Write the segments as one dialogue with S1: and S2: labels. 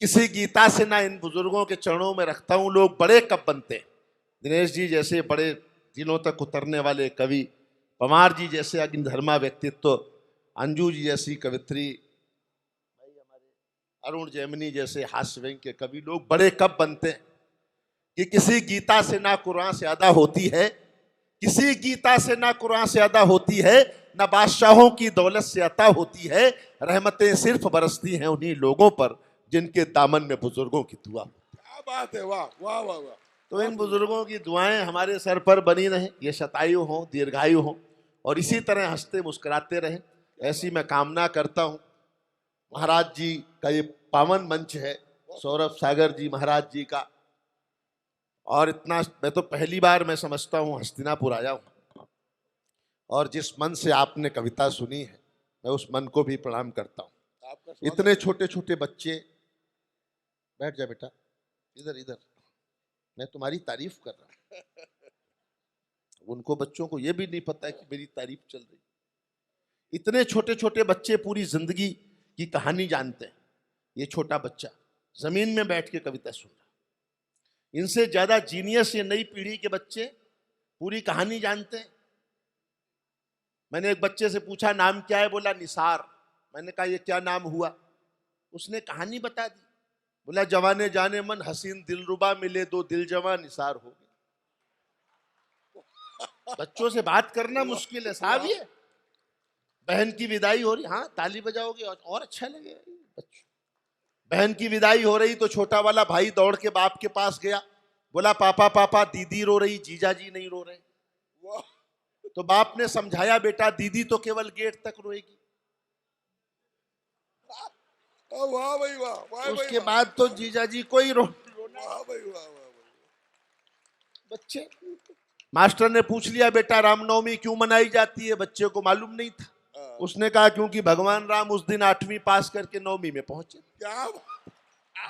S1: किसी गीता से ना इन बुजुर्गों के चरणों में रखता हूं। लोग बड़े कब बनते हैं। दिनेश जी जैसे बड़े दिलों तक उतरने वाले कवि, पवार जी जैसे अग्निधर्मा व्यक्तित्व, अंजू जी जैसी कवित्री, अरुण जैमिनी जैसे हास्य व्यंग्य के कवि, लोग बड़े कब बनते हैं कि किसी गीता से ना कुरान से अदा होती है, किसी गीता से ना कुरान से अदा होती है, ना बादशाहों की दौलत से अता होती है। रहमतें सिर्फ बरसती हैं उन्हीं लोगों पर जिनके दामन में बुजुर्गों की दुआ।
S2: क्या बात है, वाह वाह वाह वाह।
S1: तो इन बुजुर्गों की दुआएं हमारे सर पर बनी रहें, ये शतायु हों, दीर्घायु हों, और इसी तरह हंसते मुस्कुराते रहें, ऐसी मैं कामना करता हूं। महाराज जी का ये पावन मंच है, सौरभ सागर जी महाराज जी का, और इतना मैं तो पहली बार मैं समझता हूँ हस्तिनापुर आया हूँ, और जिस मन से आपने कविता सुनी है मैं उस मन को भी प्रणाम करता हूँ। इतने छोटे छोटे बच्चे, बैठ जा बेटा, इधर इधर, मैं तुम्हारी तारीफ कर रहा हूँ। उनको बच्चों को यह भी नहीं पता है कि मेरी तारीफ चल रही। इतने छोटे छोटे बच्चे पूरी जिंदगी की कहानी जानते हैं। ये छोटा बच्चा जमीन में बैठ के कविता सुन रहा। इनसे ज्यादा जीनियस ये नई पीढ़ी के बच्चे पूरी कहानी जानते हैं। मैंने एक बच्चे से पूछा नाम क्या है, बोला निसार। मैंने कहा ये क्या नाम हुआ, उसने कहानी बता दी। बोला जवाने जाने मन हसीन दिलरुबा मिले, दो दिल जवा निसार हो गए। बच्चों से बात करना मुश्किल है साहब। ये बहन की विदाई हो रही, हाँ ताली बजाओगे और अच्छा लगेगा। बच्चों, बहन की विदाई हो रही तो छोटा वाला भाई दौड़ के बाप के पास गया, बोला पापा पापा दीदी रो रही, जीजा जी नहीं रो रहे। तो बाप ने समझाया बेटा दीदी तो केवल गेट तक रोएगी,
S2: वाह भाई वाह,
S1: उसके बाद तो जीजा जी को ही रोना।
S2: वाह भाई वाह वाह।
S1: बच्चे, मास्टर ने पूछ लिया बेटा रामनवमी क्यों मनाई जाती है, बच्चे को मालूम नहीं था। उसने कहा क्योंकि भगवान राम उस दिन 8वीं पास करके 9वीं में पहुंचे।
S2: क्या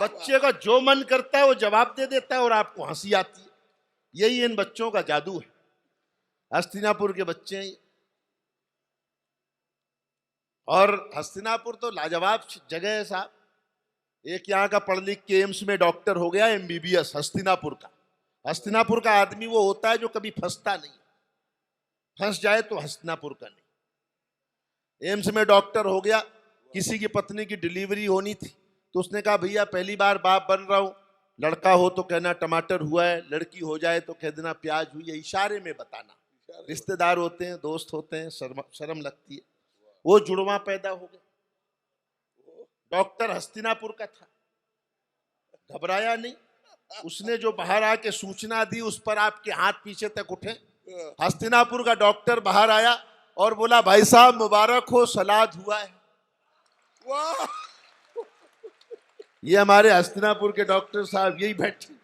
S1: बच्चे का जो मन करता है वो जवाब दे देता है और आपको हंसी आती है। यही इन बच्चों का जादू है। हस्तिनापुर के बच्चे हैं। और हस्तिनापुर तो लाजवाब जगह है साहब। एक यहाँ का पढ़ लिख के एम्स में डॉक्टर हो गया, MBBS हस्तिनापुर का। हस्तिनापुर का आदमी वो होता है जो कभी फंसता नहीं, फंस जाए तो हस्तिनापुर का नहीं। एम्स में डॉक्टर हो गया। किसी की पत्नी की डिलीवरी होनी थी तो उसने कहा भैया पहली बार बाप बन रहा हूं, लड़का हो तो कहना टमाटर हुआ है, लड़की हो जाए तो कह देना प्याज हुई है, इशारे में बताना। रिश्तेदार होते हैं, दोस्त होते हैं, शर्म लगती है। वो जुड़वा पैदा हो गया। डॉक्टर हस्तिनापुर का था, घबराया नहीं। उसने जो बाहर आके सूचना दी उस पर आपके हाथ पीछे तक उठे। हस्तिनापुर का डॉक्टर बाहर आया और बोला भाई साहब मुबारक हो, सलाद हुआ है।
S2: वाह,
S1: ये हमारे हस्तिनापुर के डॉक्टर साहब यही बैठे,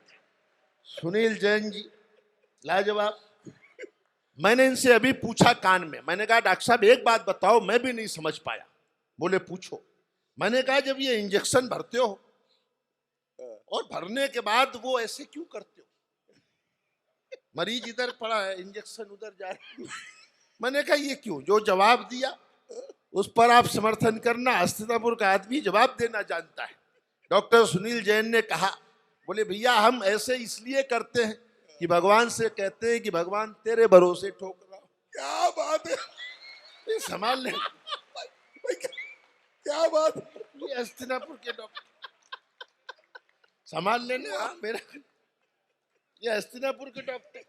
S1: सुनील जैन जी, लाजवाब। मैंने इनसे अभी पूछा कान में, मैंने कहा डॉक्टर साहब एक बात बताओ, मैं भी नहीं समझ पाया। बोले पूछो। मैंने कहा जब ये इंजेक्शन भरते हो और भरने के बाद वो ऐसे क्यों करते हो, मरीज इधर पड़ा है इंजेक्शन उधर जा रहा है। मैंने कहा ये क्यों, जो जवाब दिया उस पर आप समर्थन करना। हस्तिनापुर का आदमी जवाब देना जानता है। डॉक्टर सुनील जैन ने कहा, बोले भैया हम ऐसे इसलिए करते हैं कि भगवान से कहते हैं कि भगवान तेरे भरोसे ठोक रहा हूं।
S2: क्या बात है,
S1: संभाल ले।
S2: क्या बात है।
S1: ये हस्तिनापुर के डॉक्टर संभाल लेना मेरा। ये हस्तिनापुर के डॉक्टर,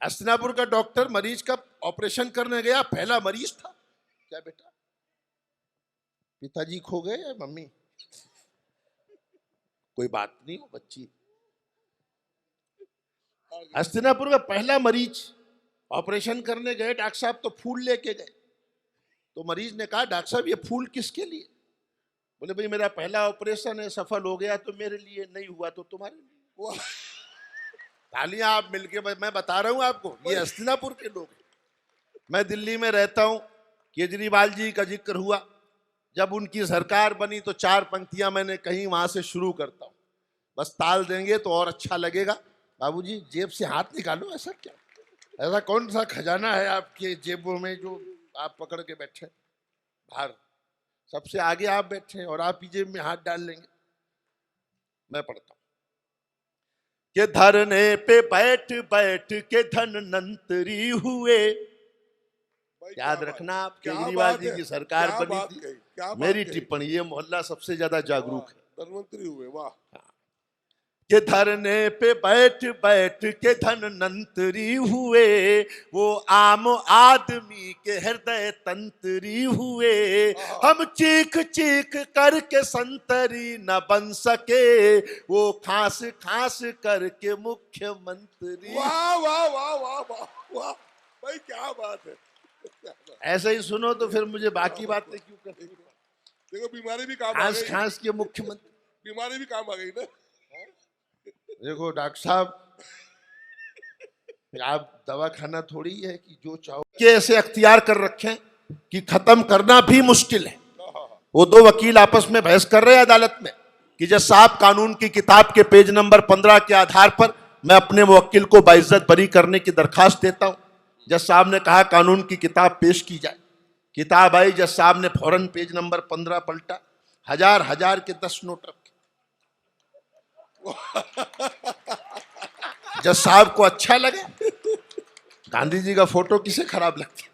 S1: हस्तिनापुर का डॉक्टर मरीज का ऑपरेशन करने गया, पहला मरीज था। क्या बेटा, पिताजी खो गए या मम्मी? कोई बात नहीं, बच्ची। हस्तिनापुर का पहला मरीज ऑपरेशन करने गए, डॉक्टर साहब तो फूल लेके गए। तो मरीज ने कहा डॉक्टर साहब ये फूल किसके लिए? बोले भाई मेरा पहला ऑपरेशन है, सफल हो गया तो मेरे लिए, नहीं हुआ तो तुम्हारे लिए। तालियां आप मिलके, मैं बता रहा हूं आपको, ये हस्तिनापुर के लोग हैं। मैं दिल्ली में रहता हूं, केजरीवाल जी का जिक्र हुआ। जब उनकी सरकार बनी तो 4 पंक्तियां मैंने कहीं वहां से शुरू करता हूं, बस ताल देंगे तो और अच्छा लगेगा। बाबूजी जेब से हाथ निकालो, ऐसा क्या, ऐसा कौन सा खजाना है आपके जेबों में जो आप पकड़ के बैठे बाहर? सबसे आगे आप बैठे हैं और आप ही जेब में हाथ डाल लेंगे। मैं पढ़ता हूं कि धरने पे बैठ बैठ के धनवंतरी हुए।
S2: भाई
S1: याद
S2: क्या
S1: रखना, आप
S2: क्या
S1: केजरीवाल
S2: बात
S1: जी
S2: है,
S1: की सरकार
S2: क्या
S1: बनी
S2: बात
S1: थी,
S2: कही, क्या बात
S1: मेरी
S2: कही।
S1: टिप्पणी, ये मोहल्ला सबसे ज्यादा जागरूक है।
S2: धनवंतरी हुए, वाह।
S1: कि धरने पे बैठ बैठ के धनवंतरी हुए, वो आम आदमी के हृदय तंत्री हुए। हम चीख चीख करके संतरी न बन सके, वो खांस खांस करके मुख्यमंत्री।
S2: वाह वाह वाह वाह वाह वाह, भाई क्या बात है, क्या बात है।
S1: ऐसे ही सुनो तो फिर मुझे बाकी बातें क्यों करनी?
S2: देखो बीमारी भी काम आ
S1: खांस
S2: गई,
S1: खांस के मुख्यमंत्री।
S2: बीमारी भी काम आ गई ना।
S1: देखो डॉक्टर साहब, आप दवा खाना थोड़ी है कि जो चाहो के ऐसे अख्तियार कर रखें कि खत्म करना भी मुश्किल है। वो दो वकील आपस में बहस कर रहे हैं अदालत में कि जज साहब, कानून की किताब के पेज नंबर 15 के आधार पर मैं अपने मुवक्किल को बाइज्जत बरी करने की दरखास्त देता हूं। जज साहब ने कहा कानून की किताब पेश की जाए। किताब आई, जज साहब ने फौरन पेज नंबर 15 पलटा, हजार हजार के 10 नोट रखे। जज साहब को अच्छा लगा। गांधी जी का फोटो किसे खराब लगता?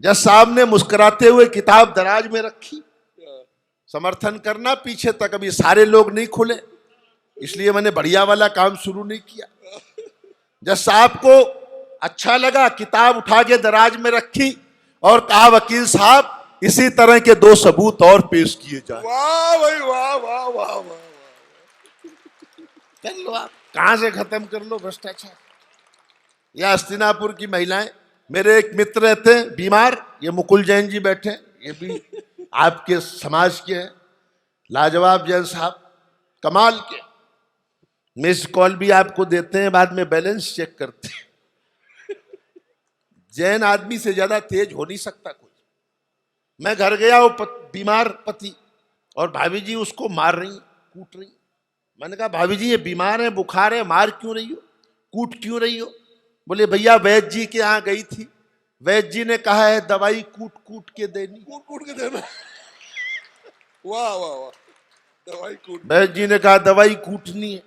S1: जज साहब ने मुस्कुराते हुए किताब दराज में रखी। समर्थन करना पीछे तक, अभी सारे लोग नहीं खुले, इसलिए मैंने बढ़िया वाला काम शुरू नहीं किया। जज साहब को अच्छा लगा, किताब उठा के दराज में रखी और कहा वकील साहब, इसी तरह के 2 सबूत और पेश किए जाए।
S2: वाह भाई वाह वाह वाह वाह।
S1: कर लो, आप कहां से खत्म कर लो भ्रष्टाचार। यह हस्तिनापुर की महिलाएं, मेरे एक मित्र रहते हैं बीमार, ये मुकुल जैन जी बैठे, ये भी आपके समाज के हैं, लाजवाब जैन साहब, कमाल के। मिस कॉल भी आपको देते हैं, बाद में बैलेंस चेक करते हैं। जैन आदमी से ज्यादा तेज हो नहीं सकता कोई। मैं घर गया, वो बीमार पति और भाभी जी उसको मार रही, कूट रही। मैंने कहा भाभी जी ये बीमार है, बुखार है, मार क्यों रही हो, कूट क्यों रही हो? बोले भैया वैद्य जी के यहाँ गई थी, वैद्य जी ने कहा है दवाई कूट कूट के देनी।
S2: कूट कूट के देना। वाह वाह वाह, दवाई कूट।
S1: वैद्य जी ने कहा दवाई कूटनी है।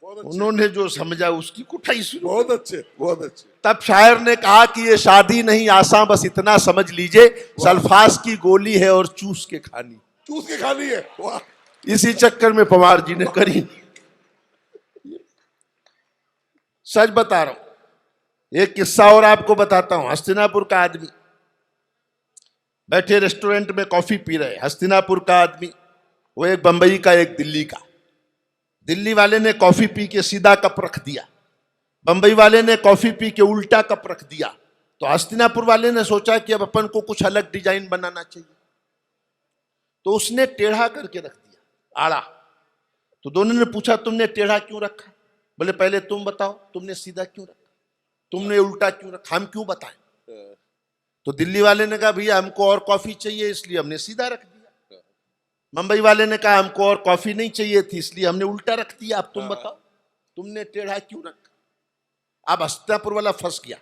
S2: बहुत अच्छे,
S1: उन्होंने जो समझा उसकी कुटाई शुरू।
S2: बहुत अच्छे, बहुत अच्छे।
S1: तब शायर ने कहा कि ये शादी नहीं आसान, बस इतना समझ लीजिए, सल्फास की गोली है और चूस के खानी।
S2: चूस के खानी है, वाह।
S1: इसी चक्कर में पवार जी ने करी। सच बता रहा हूं, एक किस्सा और आपको बताता हूं। हस्तिनापुर का आदमी बैठे रेस्टोरेंट में कॉफी पी रहे। हस्तिनापुर का आदमी, वो एक बंबई का एक दिल्ली का। दिल्ली वाले ने कॉफी पी के सीधा कप रख दिया, बंबई वाले ने कॉफी पी के उल्टा कप रख दिया। तो हस्तिनापुर वाले ने सोचा कि अब अपन को कुछ अलग डिजाइन बनाना चाहिए, तो उसने टेढ़ा करके रख दिया, आड़ा। तो दोनों ने पूछा तुमने टेढ़ा क्यों रखा? बोले पहले तुम बताओ, तुमने सीधा क्यों रखा, तुमने उल्टा क्यों रखा, हम क्यों बताएं? तो दिल्ली वाले ने कहा भैया हमको और कॉफी चाहिए इसलिए हमने सीधा रख दिया। मुंबई वाले ने कहा हमको और कॉफी नहीं चाहिए थी इसलिए हमने उल्टा रख दिया, अब तुम बताओ तुमने टेढ़ा क्यों रखा। अब हस्तिनापुर वाला फंस गया,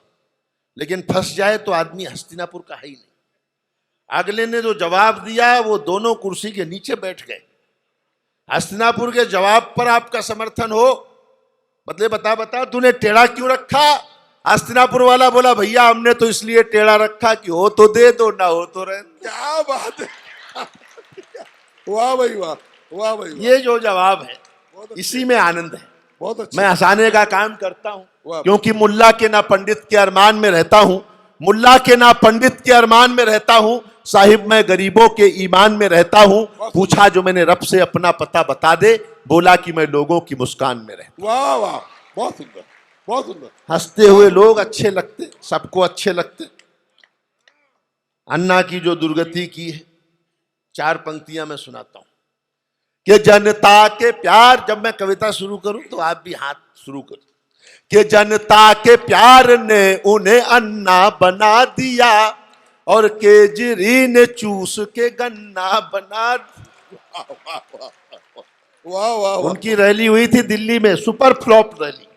S1: लेकिन फंस जाए तो आदमी हस्तिनापुर का है ही नहीं। अगले ने जो जवाब दिया वो दोनों कुर्सी के नीचे बैठ गए। हस्तिनापुर के जवाब पर आपका समर्थन हो, बदले बता बता तूने टेढ़ा क्यों रखा? हस्तिनापुर वाला बोला भैया हमने तो इसलिए टेढ़ा रखा कि हो तो दे दो, ना हो तो रहने दो।
S2: क्या बात है, वाह भाई वाह, वाह भाई वाह।
S1: ये जो जवाब है इसी में आनंद है।
S2: बहुत अच्छा।
S1: मैं हंसाने का काम करता हूं
S2: वाह।
S1: क्योंकि मुल्ला के ना पंडित के अरमान में रहता हूं, मुल्ला के ना पंडित के अरमान में रहता हूं, साहिब मैं गरीबों के ईमान में रहता हूं। पूछा जो मैंने रब से अपना पता बता दे, बोला कि मैं लोगों की मुस्कान में रहता।
S2: वाह वाह, बहुत सुंदर, बहुत सुंदर।
S1: हंसते हुए लोग अच्छे लगते, सबको अच्छे लगते। अन्ना की जो दुर्गति की है, 4 पंक्तियां मैं सुनाता हूं कि जनता के प्यार, जब मैं कविता शुरू करूं तो आप भी हाथ शुरू करो, कि जनता के प्यार ने उन्हें अन्ना बना दिया और केजरी ने चूस के गन्ना बना दिया।
S2: वाह वाह वाह।
S1: उनकी रैली हुई थी दिल्ली में, सुपर फ्लॉप रैली।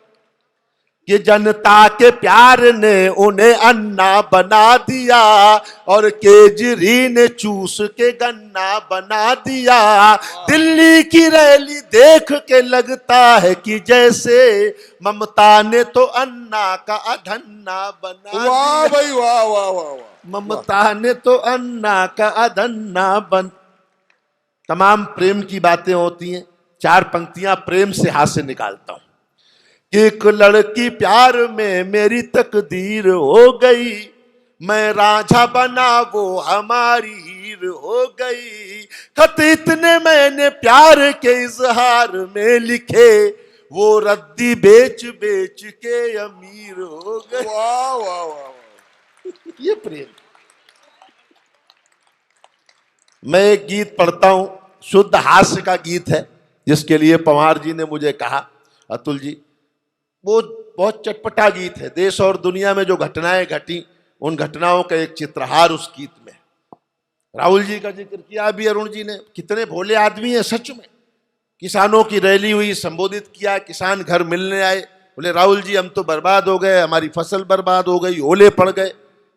S1: कि जनता के प्यार ने उन्हें अन्ना बना दिया और केजरी ने चूस के गन्ना बना दिया। दिल्ली की रैली देख के लगता है कि जैसे ममता ने तो अन्ना का अधन्ना बना
S2: वाह
S1: दिया।
S2: भाई वाह वाह वाह वाह।
S1: ममता ने तो अन्ना का अधन्ना बन। तमाम प्रेम की बातें होती हैं। चार पंक्तियां प्रेम से हाथ से निकालता हूं। एक लड़की प्यार में मेरी तकदीर हो गई, मैं रांझा बना वो हमारी हीर हो गई। खत इतने मैंने प्यार के इजहार में लिखे, वो रद्दी बेच बेच के अमीर हो गए।
S2: वाह वाह वाह वाह।
S1: ये प्रेम। मैं एक गीत पढ़ता हूं, शुद्ध हास्य का गीत है, जिसके लिए पवार जी ने मुझे कहा, अतुल जी वो बहुत चटपटा गीत है। देश और दुनिया में जो घटनाएं घटी, उन घटनाओं का एक चित्रहार उस गीत में। राहुल जी का जिक्र किया भी अरुण जी ने, कितने भोले आदमी हैं सच में। किसानों की रैली हुई, संबोधित किया, किसान घर मिलने आए, बोले राहुल जी हम तो बर्बाद हो गए, हमारी फसल बर्बाद हो गई, ओले पड़ गए।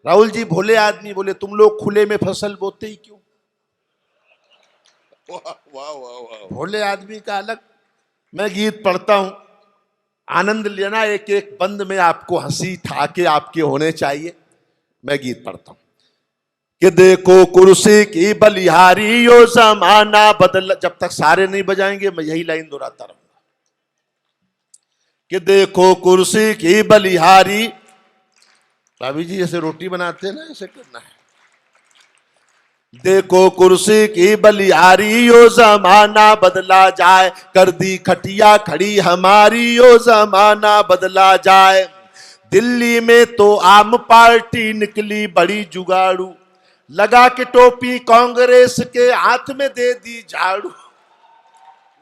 S1: राहुल जी भोले आदमी बोले तुम लोग खुले में फसल बोते ही क्यों?
S2: वाह वाह वाह वाह।
S1: भोले आदमी का अलग। मैं गीत पढ़ता हूं, आनंद लेना, एक एक बंद में आपको हंसी ठाके आपके होने चाहिए। मैं गीत पढ़ता हूं कि देखो कुर्सी की बलिहारी यो जमाना बदल। जब तक सारे नहीं बजाएंगे मैं यही लाइन दोहराता रहूंगा कि देखो कुर्सी की बलिहारी। भाभी जी ऐसे रोटी बनाते हैं ना, ऐसे करना है। देखो कुर्सी की बलिहारी यो जमाना बदला जाए, कर दी खटिया खड़ी हमारी यो जमाना बदला जाए। दिल्ली में तो आम पार्टी निकली बड़ी जुगाड़ू, लगा के टोपी कांग्रेस के हाथ में दे दी झाड़ू।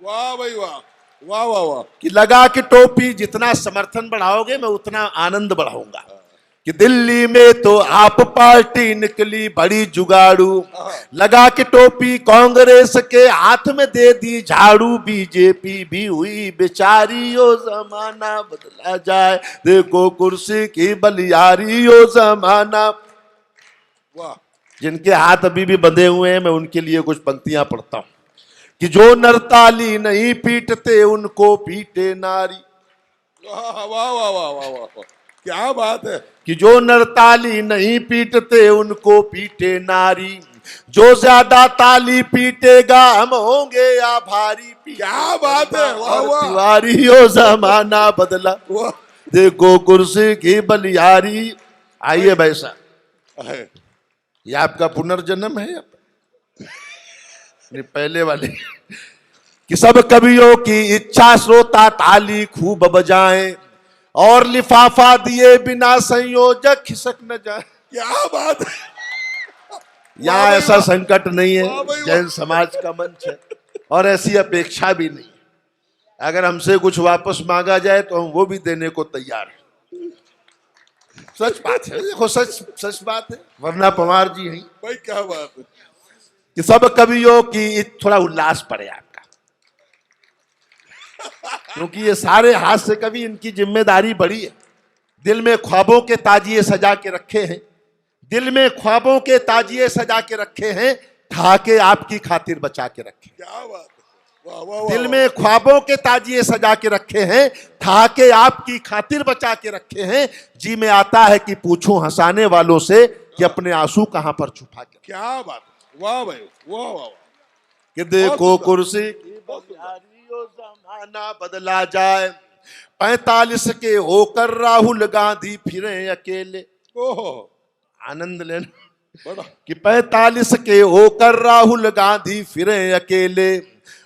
S2: वाह भाई वाह वाह वाह वाह।
S1: कि लगा के टोपी, जितना समर्थन बढ़ाओगे मैं उतना आनंद बढ़ाऊंगा। कि दिल्ली में तो आप पार्टी निकली बड़ी जुगाड़ू, लगा के टोपी कांग्रेस के हाथ में दे दी झाड़ू। बीजेपी भी हुई बेचारी यो जमाना बदला जाए, देखो कुर्सी की बलियारी यो जमाना।
S2: वाह।
S1: जिनके हाथ अभी भी बंधे हुए हैं मैं उनके लिए कुछ पंक्तियां पढ़ता हूं कि जो नरताली नहीं पीटते उनको पीटे नारी।
S2: वाह वाह वाह वाह वाह वाह। क्या बात है।
S1: कि जो नरताली नहीं पीटते उनको पीटे नारी, जो ज्यादा ताली पीटेगा हम होंगे आभारी।
S2: क्या बात है। वाह वाह।
S1: तिवारी यो जमाना बदला,
S2: वाह।
S1: देखो कुर्सी की बलियारी। आइए भाई साहब,
S2: है।
S1: ये आपका पुनर्जन्म है नहीं, पहले वाले। कि सब कवियों की इच्छा श्रोता ताली खूब बजाएं, और लिफाफा दिए बिना संयोजक खिसक न जाए।
S2: क्या बात है।
S1: यहाँ ऐसा संकट नहीं
S2: वाह भाई
S1: है,
S2: वाह।
S1: जैन समाज का मंच है और ऐसी अपेक्षा भी नहीं। अगर हमसे कुछ वापस मांगा जाए तो हम वो भी देने को तैयार हैं। सच बात है, देखो सच बात है, वरना पवार जी हैं।
S2: भाई क्या बात है।
S1: कि सब कवियों की थोड़ा उल्लास पड़े आपका, क्योंकि ये सारे हास्य कवि, इनकी जिम्मेदारी बड़ी है। दिल में ख्वाबों के ताजिए सजा के रखे हैं, दिल में ख्वाबों के ताजिए सजा के रखे हैं, ठाके आपकी खातिर बचा के रखे।
S2: क्या बात है। वाह वाह वाह।
S1: दिल में ख्वाबों के ताजिए सजा के रखे हैं, ठाके आपकी खातिर बचा के रखे हैं। जी में आता है कि पूछूं हंसाने वालों से कि अपने आंसू कहां पर छुपा के।
S2: क्या बात है। वाह भाई वाह वाह वाह।
S1: कि देखो कुर्सी की बलिहारी यो जमाना बदला जाए, 45 के होकर राहुल गांधी फिरे अकेले।
S2: ओहो।
S1: आनंद लेना।
S2: बड़ा।
S1: कि 45 के होकर राहुल गांधी फिरे अकेले,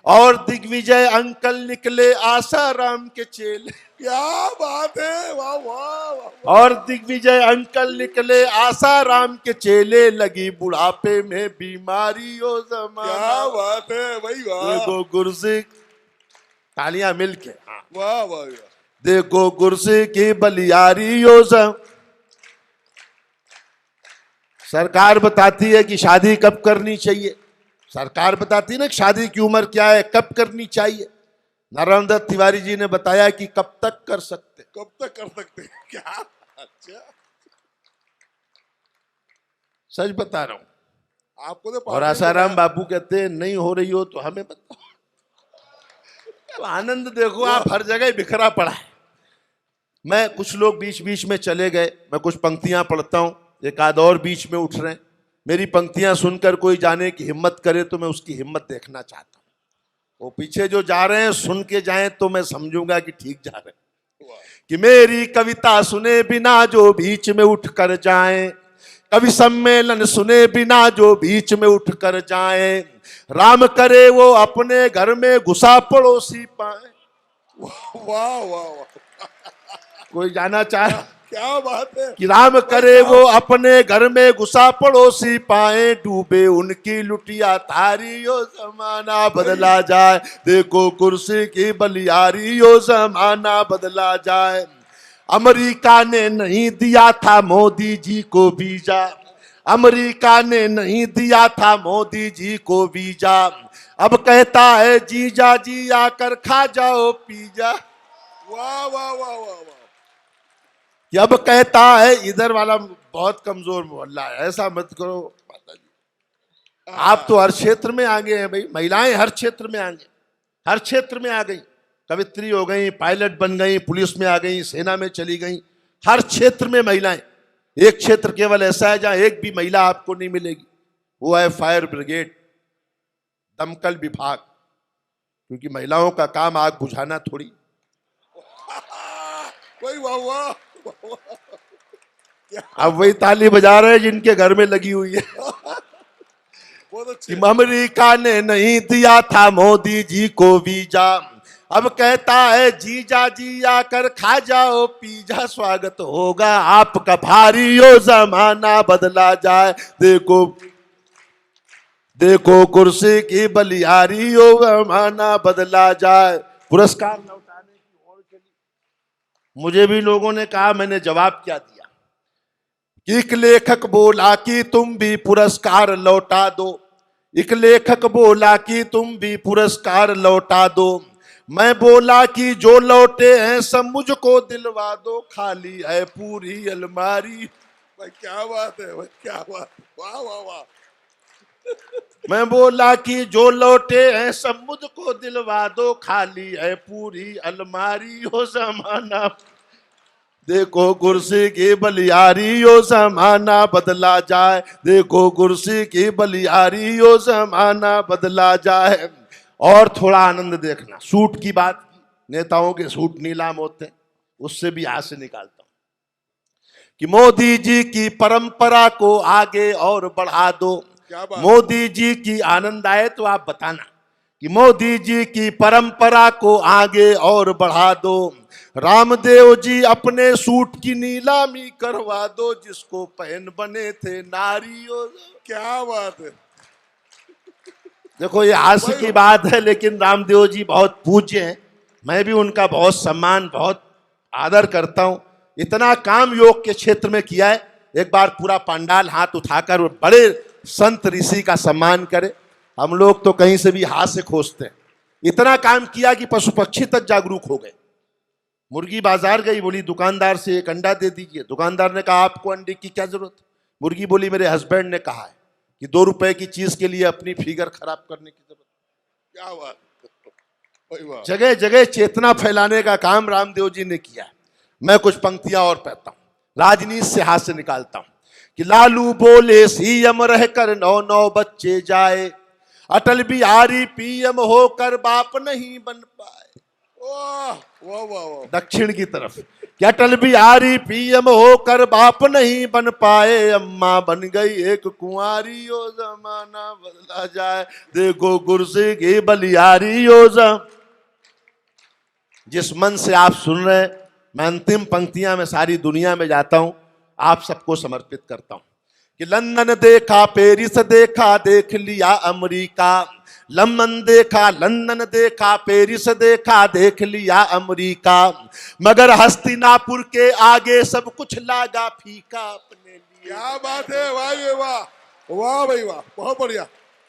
S1: और दिग्विजय अंकल निकले आसाराम के चेले।
S2: क्या बात है। वाह वाह वाह।
S1: और दिग्विजय अंकल निकले आसाराम के चेले, लगी बुढ़ापे में बीमारी ओ जमाना।
S2: क्या बात है भाई वाह।
S1: देखो कुर्सी, तालियां मिलके, हाँ।
S2: वाह वाह वाह।
S1: देखो कुर्सी की बलियारी यो सरकार बताती है कि शादी कब करनी चाहिए, सरकार बताती है ना कि शादी की उम्र क्या है, कब करनी चाहिए। नारायण दत्त तिवारी जी ने बताया कि कब तक कर सकते।
S2: कब तक कर सकते हैं क्या? अच्छा,
S1: सच बता रहा हूं।
S2: आपको तो
S1: और
S2: पार्टी में
S1: आसाराम
S2: बताया।
S1: बापू कहते हैं नहीं हो रही हो तो हमें बताओ। तो आनंद देखो आप हर जगह बिखरा पड़ा है। मैं कुछ लोग बीच बीच में चले गए, मैं कुछ पंक्तियां पढ़ता हूं, एक आध और बीच में उठ रहे हैं। मेरी पंक्तियां सुनकर कोई जाने की हिम्मत करे तो मैं उसकी हिम्मत देखना चाहता हूं। वो पीछे जो जा रहे हैं सुन के जाएं तो मैं समझूंगा कि ठीक जा रहे हैं।
S2: वाह,
S1: कि मेरी कविता सुने बिना जो बीच में उठ कर जाए, कवि सम्मेलन सुने बिना जो बीच में उठ कर जाए, राम करे वो अपने घर में घुसा पड़ोसी पाए।
S2: वाह, वाह, वाह,
S1: कोई जाना चाहे
S2: क्या बात है
S1: कि राम
S2: भाई,
S1: करे
S2: क्या?
S1: वो अपने घर में घुसा पड़ोसी पाए, डूबे उनकी लुटिया थारी यो जमाना बदला जाए, देखो कुर्सी की बलियारी यो जमाना बदला जाए। अमेरिका ने नहीं दिया था मोदी जी को वीजा, अमेरिका ने नहीं दिया था मोदी जी को वीजा, अब कहता है जीजा जी आकर खा जाओ पिज्जा।
S2: वाह, वाह, वाह, वाह, वाह,
S1: कि अब कहता है इधर वाला बहुत कमजोर मोहल्ला है, ऐसा मत करो माता जी। आप तो हर क्षेत्र में आगे हैं भाई, महिलाएं हर क्षेत्र में आगे, हर क्षेत्र में आ गई, कवित्री हो गई, पायलट बन गई, पुलिस में आ गई, सेना में चली गई, हर क्षेत्र में महिलाएं। एक क्षेत्र केवल ऐसा है जहां एक भी महिला आपको नहीं मिलेगी, वो है फायर ब्रिगेड, दमकल विभाग, क्योंकि महिलाओं का काम आग बुझाना थोड़ी।
S2: भाई, वाह, वाह, वाह, वाह,
S1: अब वही ताली बजा रहे हैं जिनके घर में लगी हुई है।
S2: बहुत
S1: कि
S2: अच्छे।
S1: अमेरिका ने नहीं दिया था मोदी जी को वीजा, अब कहता है जीजा जी आकर खा जाओ पिज्जा, स्वागत होगा आपका भारी यो जमाना बदला जाए, देखो देखो कुर्सी की बलियारी यो जमाना बदला जाए। पुरस्कार लौटाने की ओर चली। मुझे भी लोगों ने कहा, मैंने जवाब क्या दिया। एक लेखक बोला कि तुम भी पुरस्कार लौटा दो, एक लेखक बोला कि तुम भी पुरस्कार लौटा दो, मैं बोला कि जो लौटे हैं सब मुझको दिलवा दो, खाली है पूरी अलमारी।
S2: भाई, क्या बात है भाई, क्या बात, वाह, वाह, वाह,
S1: मैं बोला कि जो लौटे हैं सब मुझको दिलवा दो, खाली है पूरी अलमारी, हो जमाना देखो कुर्सी की बलियारी यो जमाना बदला जाए, देखो कुर्सी की बलियारी यो जमाना बदला जाए। और थोड़ा आनंद देखना, सूट की बात की, नेताओं के सूट नीलाम होते हैं, उससे भी हाथ से निकालता हूं कि मोदी जी की परंपरा को आगे और बढ़ा दो,
S2: क्या बात।
S1: मोदी जी की, आनंद आए तो आप बताना कि मोदी जी की परंपरा को आगे और बढ़ा दो, रामदेव जी अपने सूट की नीलामी करवा दो, जिसको पहन बने थे नारियों।
S2: क्या बात है
S1: देखो ये हास्य की बात है, लेकिन रामदेव जी बहुत पूज्य हैं, मैं भी उनका बहुत सम्मान, बहुत आदर करता हूं। इतना काम योग के क्षेत्र में किया है, एक बार पूरा पंडाल हाथ उठाकर बड़े संत ऋषि का सम्मान करे। हम लोग तो कहीं से भी हाथ से खोजते हैं। इतना काम किया कि पशु पक्षी तक जागरूक हो गए। मुर्गी बाजार गई, बोली दुकानदार से एक अंडा दे दीजिए, दुकानदार ने कहा आपको अंडे की क्या जरूरत। मुर्गी बोली मेरे हस्बैंड ने कहा है कि 2 रुपए की चीज के लिए अपनी फिगर खराब करने की जरूरत।
S2: क्या बात भाई, वाह,
S1: जगह जगह चेतना फैलाने का काम रामदेव जी ने किया। मैं कुछ पंक्तियां और पढ़ता हूं, राजनीति से हाथ से निकालता हूं कि लालू बोले सीएम रहकर 9 बच्चे जाए, अटल बिहारी पीएम होकर बाप नहीं बन पाए।
S2: वाह, वाह, वाह, वाह,
S1: दक्षिण की तरफ कि अटल बिहारी पीएम होकर बाप नहीं बन पाए, अम्मा बन गई एक कुंवारी, यो जमाना बदला जाए, देखो कुर्सी की बलियारी यो जम। जिस मन से आप सुन रहे हैं, मैं अंतिम पंक्तियां में सारी दुनिया में जाता हूं, आप सबको समर्पित करता हूं कि लंदन देखा, पेरिस देखा, देख लिया अमेरिका, लंदन देखा, लंदन देखा, पेरिस देखा, देख लिया अमेरिका, मगर हस्तिनापुर के आगे सब कुछ लागा फीका अपने लिए।
S2: क्या बात है, वाह, ये वाह, वाह भाई, वाह, बहुत बढ़िया,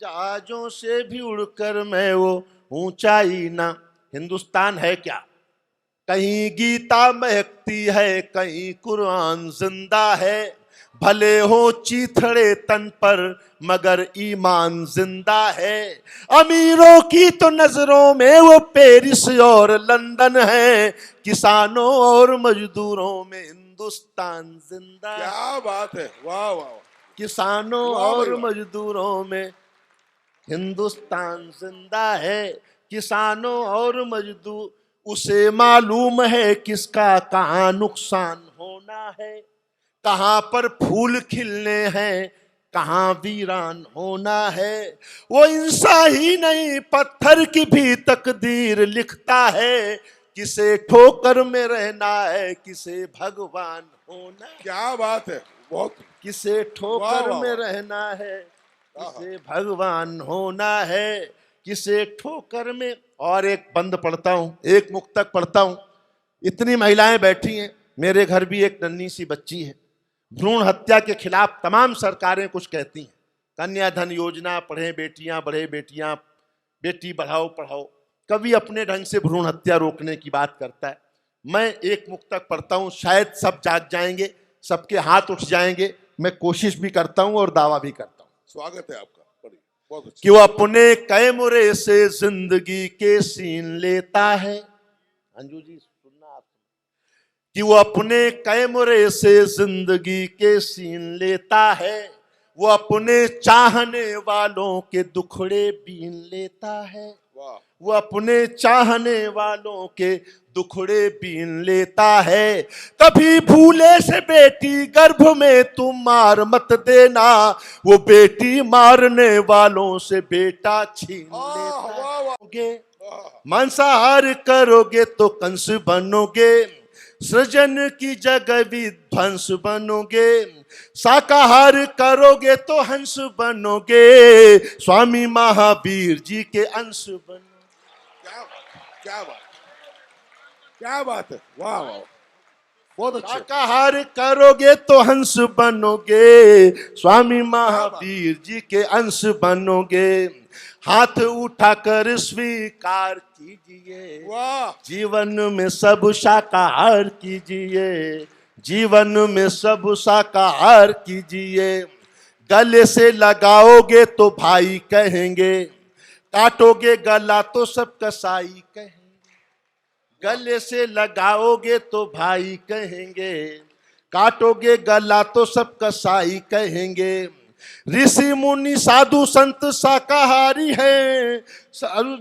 S1: जहाजों से भी उड़कर मैं वो ऊंचाई ना। हिंदुस्तान है क्या? कहीं गीता महकती है, कहीं कुरान जिंदा है। भले हो चीथड़े तन पर मगर ईमान जिंदा है। अमीरों की तो नजरों में वो पेरिस और लंदन है, किसानों और मजदूरों में हिंदुस्तान जिंदा है।
S2: क्या बात है, वाह वाह वाह,
S1: किसानों
S2: वाह भाई
S1: और
S2: वाह।
S1: मजदूरों में हिंदुस्तान जिंदा है। किसानों और मजदूर, उसे मालूम है किसका कहाँ नुकसान होना है। कहाँ पर फूल खिलने हैं, कहाँ वीरान होना है। वो इंसान ही नहीं, पत्थर की भी तकदीर लिखता है। किसे ठोकर में रहना है, किसे भगवान होना है।
S2: क्या बात है, बहुत
S1: किसे
S2: वाह
S1: ठोकर
S2: वाह
S1: में
S2: वाह।
S1: रहना है,
S2: हाँ, हाँ।
S1: किसे भगवान होना है। किसे ठोकर में। और एक बंद पढ़ता हूं, एक मुक्तक पढ़ता हूं। इतनी महिलाएं बैठी हैं, मेरे घर भी एक नन्ही सी बच्ची है। भ्रूण हत्या के खिलाफ तमाम सरकारें कुछ कहती हैं, कन्याधन योजना, पढ़े बेटियां बढ़े बेटियां, बेटी बढ़ाओ पढ़ाओ। कभी अपने ढंग से भ्रूण हत्या रोकने की बात करता है। मैं एक मुक्तक पढ़ता हूं, शायद सब जाग जाएंगे, सबके हाथ उठ जाएंगे। मैं कोशिश भी करता हूं और दावा भी करता हूं
S2: स्वागत है आपका, बड़ी बहुत
S1: कि
S2: अच्छा।
S1: वो अपने कैमरे से जिंदगी के सीन लेता है। अंजू जी सुनना आप, कि वो अपने कैमरे से जिंदगी के सीन लेता है। वो अपने चाहने वालों के दुखड़े बीन लेता है।
S2: वाह,
S1: वो अपने चाहने वालों के दुखड़े बीन लेता है। कभी भूले से बेटी गर्भ में तुम मार मत देना, वो बेटी मारने वालों से बेटा छीन
S2: वाह
S1: लेता
S2: वाह वाह
S1: है।
S2: वाह।
S1: मांसाहार करोगे तो कंस बनोगे, सृजन की जगह विध्वंस बनोगे। शाकाहार करोगे तो हंस बनोगे, स्वामी महावीर जी के अंश बनोगे।
S2: क्या बात, क्या बात है, वाह वाह, बहुत अच्छे।
S1: शाकाहार करोगे तो हंस बनोगे, स्वामी महावीर जी के अंश बनोगे। हाथ उठाकर स्वीकार कीजिए,
S2: वाह,
S1: जीवन में सब शाकाहार कीजिए। जीवन में सब शाकाहार कीजिए। गले से लगाओगे तो भाई कहेंगे, काटोगे गला तो सब कसाई कहेंगे। गले से लगाओगे तो भाई कहेंगे, काटोगे गला तो सब कसाई कहेंगे। ऋषि मुनि साधु संत शाकाहारी हैं,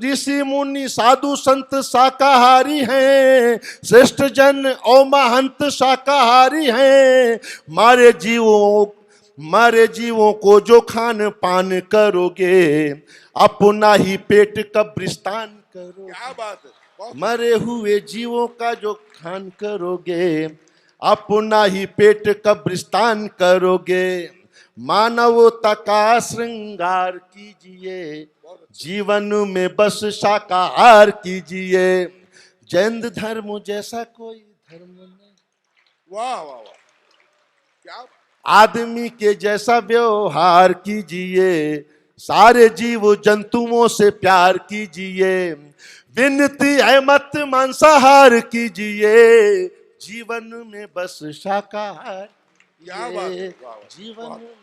S1: ऋषि मुनि साधु संत शाकाहारी हैं। श्रेष्ठ जन और महंत शाकाहारी हैं। मारे जीवों को जो खान पान करोगे, अपना ही पेट कब्रिस्तान करोगे।
S2: क्या बात है, बहुत
S1: मरे हुए जीवों का जो खान करोगे, अपना ही पेट कब्रिस्तान करोगे। मानवता का श्रृंगार कीजिए, जीवन में बस शाकाहार कीजिए। जैन धर्म जैसा कोई धर्म नहीं,
S2: वाह वाह वाह, क्या
S1: आदमी के जैसा व्यवहार कीजिए। सारे जीव जंतुओं से प्यार कीजिए। विनती है मत मांसाहार कीजिए, जीवन में बस शाकाहार
S2: क्या बात है,
S1: कीजिए।
S2: वाह वाह,
S1: जीवन
S2: वाह।
S1: में